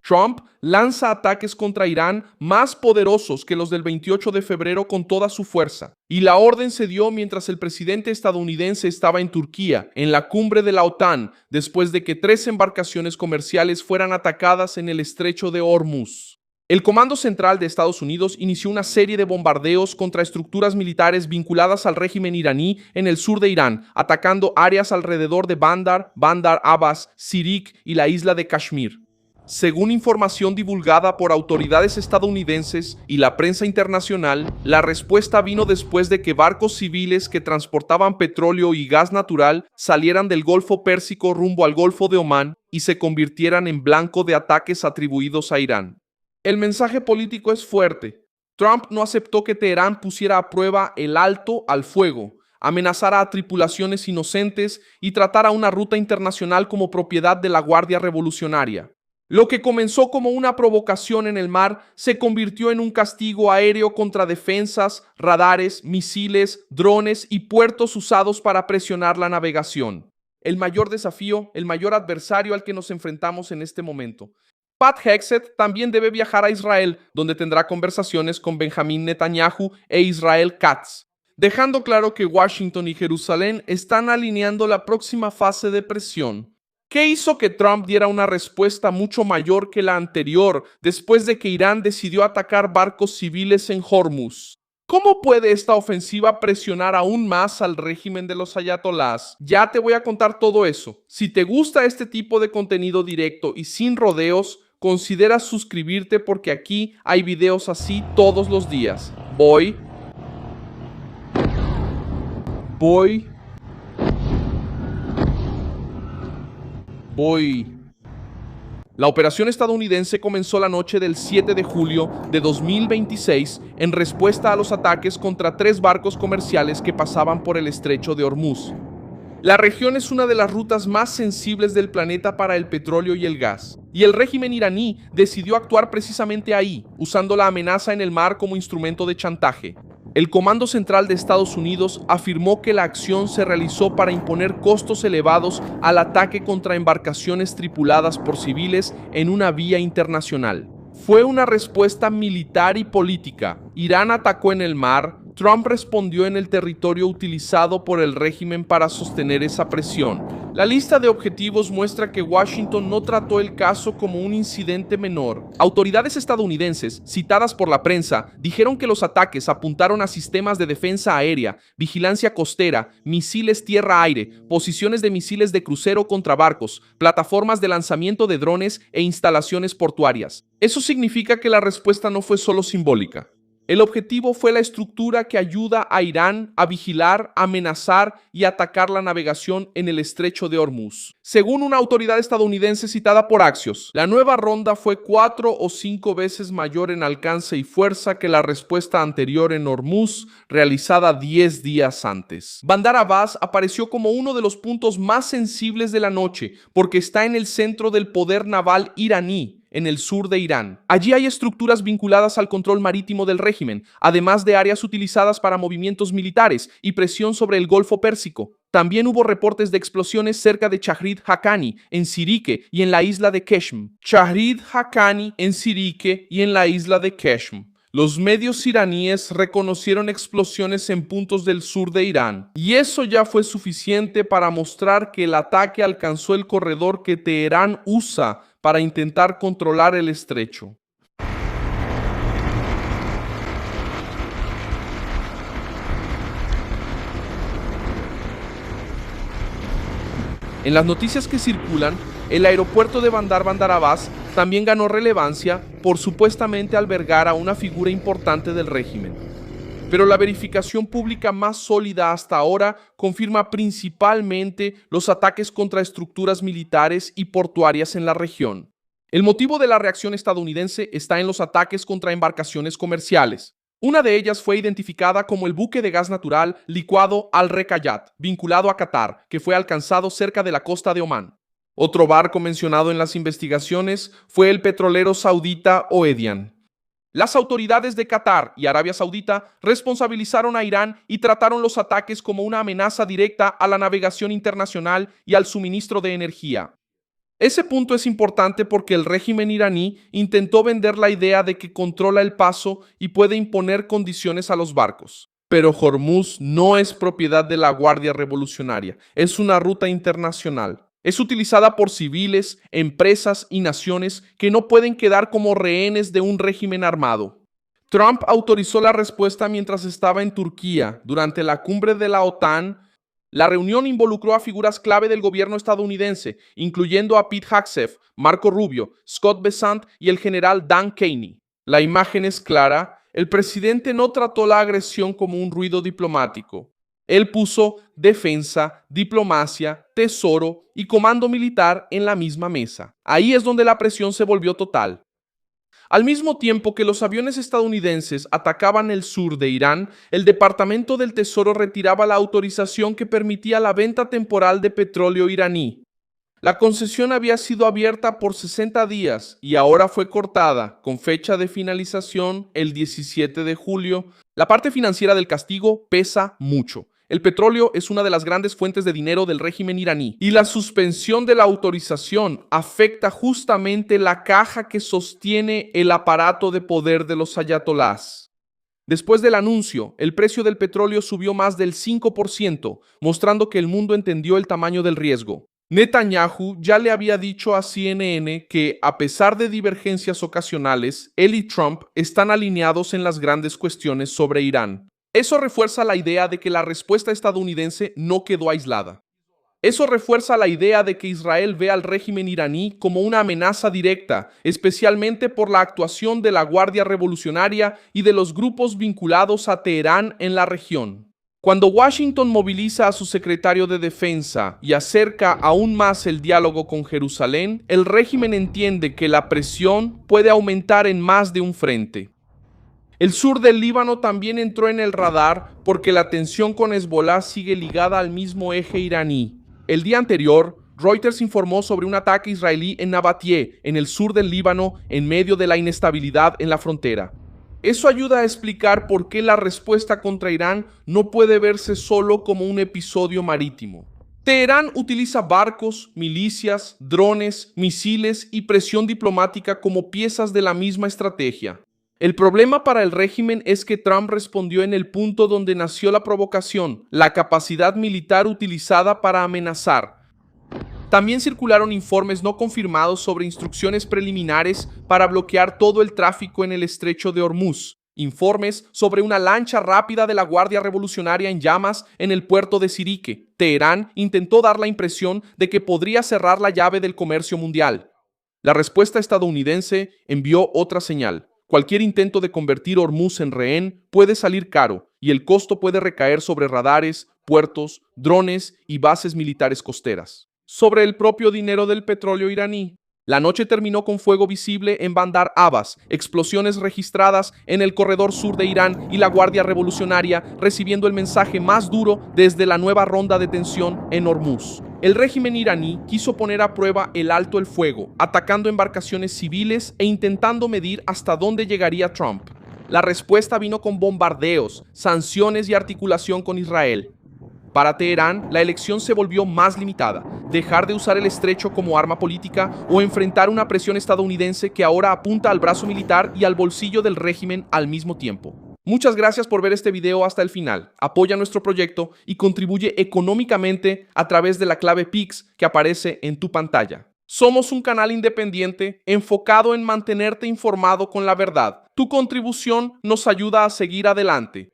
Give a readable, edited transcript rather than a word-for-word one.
Trump lanza ataques contra Irán más poderosos que los del 28 de febrero con toda su fuerza. Y la orden se dio mientras el presidente estadounidense estaba en Turquía, en la cumbre de la OTAN, después de que 3 embarcaciones comerciales fueran atacadas en el estrecho de Hormuz. El Comando Central de Estados Unidos inició una serie de bombardeos contra estructuras militares vinculadas al régimen iraní en el sur de Irán, atacando áreas alrededor de Bandar Abbas, Sirik y la isla de Kashmir. Según información divulgada por autoridades estadounidenses y la prensa internacional, la respuesta vino después de que barcos civiles que transportaban petróleo y gas natural salieran del Golfo Pérsico rumbo al Golfo de Omán y se convirtieran en blanco de ataques atribuidos a Irán. El mensaje político es fuerte. Trump no aceptó que Teherán pusiera a prueba el alto al fuego, amenazara a tripulaciones inocentes y tratara una ruta internacional como propiedad de la Guardia Revolucionaria. Lo que comenzó como una provocación en el mar se convirtió en un castigo aéreo contra defensas, radares, misiles, drones y puertos usados para presionar la navegación. El mayor desafío, el mayor adversario al que nos enfrentamos en este momento. Pat Hegseth también debe viajar a Israel, donde tendrá conversaciones con Benjamin Netanyahu e Israel Katz, dejando claro que Washington y Jerusalén están alineando la próxima fase de presión. ¿Qué hizo que Trump diera una respuesta mucho mayor que la anterior después de que Irán decidió atacar barcos civiles en Hormuz? ¿Cómo puede esta ofensiva presionar aún más al régimen de los ayatolás? Ya te voy a contar todo eso. Si te gusta este tipo de contenido directo y sin rodeos, considera suscribirte porque aquí hay videos así todos los días. Voy. La operación estadounidense comenzó la noche del 7 de julio de 2026 en respuesta a los ataques contra 3 barcos comerciales que pasaban por el estrecho de Hormuz. La región es una de las rutas más sensibles del planeta para el petróleo y el gas, y el régimen iraní decidió actuar precisamente ahí, usando la amenaza en el mar como instrumento de chantaje. El Comando Central de Estados Unidos afirmó que la acción se realizó para imponer costos elevados al ataque contra embarcaciones tripuladas por civiles en una vía internacional. Fue una respuesta militar y política. Irán atacó en el mar, Trump respondió en el territorio utilizado por el régimen para sostener esa presión. La lista de objetivos muestra que Washington no trató el caso como un incidente menor. Autoridades estadounidenses, citadas por la prensa, dijeron que los ataques apuntaron a sistemas de defensa aérea, vigilancia costera, misiles tierra-aire, posiciones de misiles de crucero contra barcos, plataformas de lanzamiento de drones e instalaciones portuarias. Eso significa que la respuesta no fue solo simbólica. El objetivo fue la estructura que ayuda a Irán a vigilar, amenazar y atacar la navegación en el estrecho de Hormuz. Según una autoridad estadounidense citada por Axios, la nueva ronda fue 4 o 5 veces mayor en alcance y fuerza que la respuesta anterior en Hormuz, realizada 10 días antes. Bandar Abbas apareció como uno de los puntos más sensibles de la noche porque está en el centro del poder naval iraní, en el sur de Irán. Allí hay estructuras vinculadas al control marítimo del régimen, además de áreas utilizadas para movimientos militares y presión sobre el Golfo Pérsico. También hubo reportes de explosiones cerca de Shahid Haqqani, en Sirike y en la isla de Keshm. Los medios iraníes reconocieron explosiones en puntos del sur de Irán, y eso ya fue suficiente para mostrar que el ataque alcanzó el corredor que Teherán usa para intentar controlar el estrecho. En las noticias que circulan, el aeropuerto de Bandar Abbas también ganó relevancia por supuestamente albergar a una figura importante del régimen. Pero la verificación pública más sólida hasta ahora confirma principalmente los ataques contra estructuras militares y portuarias en la región. El motivo de la reacción estadounidense está en los ataques contra embarcaciones comerciales. Una de ellas fue identificada como el buque de gas natural licuado Al-Rekayat, vinculado a Qatar, que fue alcanzado cerca de la costa de Omán. Otro barco mencionado en las investigaciones fue el petrolero saudita Oedian. Las autoridades de Qatar y Arabia Saudita responsabilizaron a Irán y trataron los ataques como una amenaza directa a la navegación internacional y al suministro de energía. Ese punto es importante porque el régimen iraní intentó vender la idea de que controla el paso y puede imponer condiciones a los barcos. Pero Hormuz no es propiedad de la Guardia Revolucionaria, es una ruta internacional. Es utilizada por civiles, empresas y naciones que no pueden quedar como rehenes de un régimen armado. Trump autorizó la respuesta mientras estaba en Turquía durante la cumbre de la OTAN. La reunión involucró a figuras clave del gobierno estadounidense, incluyendo a Pete Hegseth, Marco Rubio, Scott Bessent y el general Dan Kenney. La imagen es clara: el presidente no trató la agresión como un ruido diplomático. Él puso defensa, diplomacia, tesoro y comando militar en la misma mesa. Ahí es donde la presión se volvió total. Al mismo tiempo que los aviones estadounidenses atacaban el sur de Irán, el Departamento del Tesoro retiraba la autorización que permitía la venta temporal de petróleo iraní. La concesión había sido abierta por 60 días y ahora fue cortada, con fecha de finalización el 17 de julio. La parte financiera del castigo pesa mucho. El petróleo es una de las grandes fuentes de dinero del régimen iraní y la suspensión de la autorización afecta justamente la caja que sostiene el aparato de poder de los ayatolás. Después del anuncio, el precio del petróleo subió más del 5%, mostrando que el mundo entendió el tamaño del riesgo. Netanyahu ya le había dicho a CNN que, a pesar de divergencias ocasionales, él y Trump están alineados en las grandes cuestiones sobre Irán. Eso refuerza la idea de que la respuesta estadounidense no quedó aislada. Eso refuerza la idea de que Israel ve al régimen iraní como una amenaza directa, especialmente por la actuación de la Guardia Revolucionaria y de los grupos vinculados a Teherán en la región. Cuando Washington moviliza a su secretario de Defensa y acerca aún más el diálogo con Jerusalén, el régimen entiende que la presión puede aumentar en más de un frente. El sur del Líbano también entró en el radar porque la tensión con Hezbollah sigue ligada al mismo eje iraní. El día anterior, Reuters informó sobre un ataque israelí en Nabatie, en el sur del Líbano, en medio de la inestabilidad en la frontera. Eso ayuda a explicar por qué la respuesta contra Irán no puede verse solo como un episodio marítimo. Teherán utiliza barcos, milicias, drones, misiles y presión diplomática como piezas de la misma estrategia. El problema para el régimen es que Trump respondió en el punto donde nació la provocación, la capacidad militar utilizada para amenazar. También circularon informes no confirmados sobre instrucciones preliminares para bloquear todo el tráfico en el estrecho de Hormuz, informes sobre una lancha rápida de la Guardia Revolucionaria en llamas en el puerto de Sirike. Teherán intentó dar la impresión de que podría cerrar la llave del comercio mundial. La respuesta estadounidense envió otra señal. Cualquier intento de convertir Hormuz en rehén puede salir caro y el costo puede recaer sobre radares, puertos, drones y bases militares costeras. Sobre el propio dinero del petróleo iraní, la noche terminó con fuego visible en Bandar Abbas, explosiones registradas en el corredor sur de Irán y la Guardia Revolucionaria recibiendo el mensaje más duro desde la nueva ronda de tensión en Hormuz. El régimen iraní quiso poner a prueba el alto el fuego, atacando embarcaciones civiles e intentando medir hasta dónde llegaría Trump. La respuesta vino con bombardeos, sanciones y articulación con Israel. Para Teherán, la elección se volvió más limitada: dejar de usar el estrecho como arma política o enfrentar una presión estadounidense que ahora apunta al brazo militar y al bolsillo del régimen al mismo tiempo. Muchas gracias por ver este video hasta el final. Apoya nuestro proyecto y contribuye económicamente a través de la clave PIX que aparece en tu pantalla. Somos un canal independiente enfocado en mantenerte informado con la verdad. Tu contribución nos ayuda a seguir adelante.